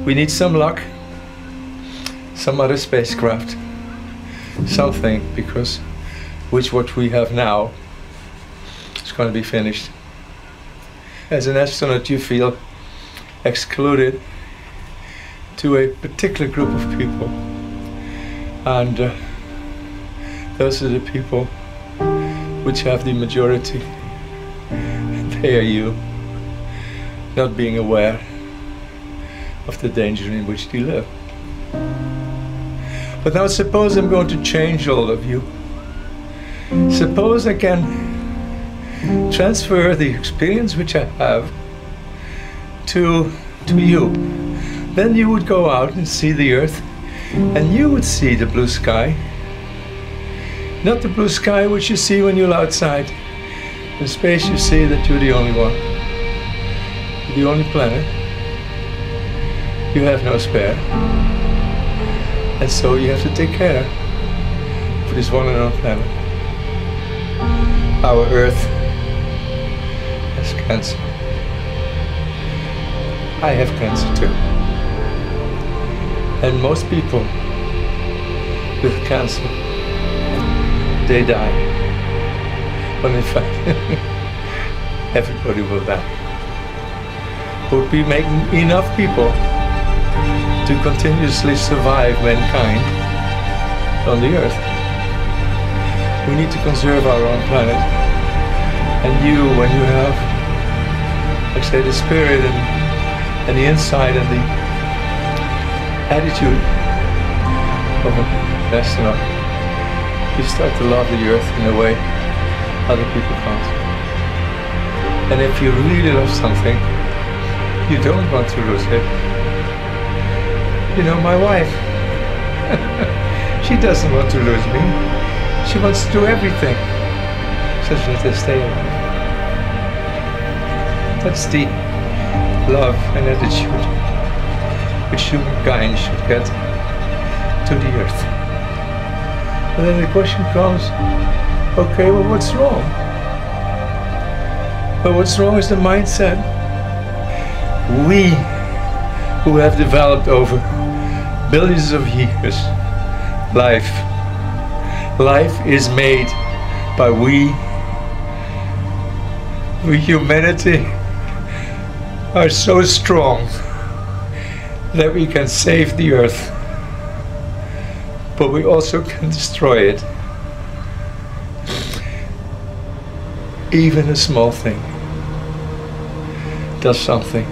We need some luck, some other spacecraft, something, because what we have now is going to be finished. As an astronaut, you feel excluded to a particular group of people, and those are the people which have the majority. They are you, not being aware of the danger in which they live. But now suppose I'm going to change all of you. Suppose I can transfer the experience which I have to you. Then you would go out and see the Earth, and you would see the blue sky. Not the blue sky which you see when you're outside. In space you see that you're the only one. You're the only planet. You have no spare. And so you have to take care of this one and only planet. Our Earth has cancer. I have cancer too. And most people with cancer, they die. When in fact, everybody will die. But we make enough people to continuously survive mankind on the Earth. We need to conserve our own planet. And you, when you have, like say, the spirit and the insight and the attitude of an astronaut, you start to love the Earth in a way other people can't. And if you really love something, you don't want to lose it. You know, my wife, she doesn't want to lose me. She wants to do everything. So let us stay alive. That's the love and attitude which humankind should get to the Earth. And then the question comes, okay, well, what's wrong? Well, what's wrong is the mindset. We, who have developed over billions of years, life is made by we humanity are so strong that we can save the Earth, but we also can destroy it. Even a small thing does something.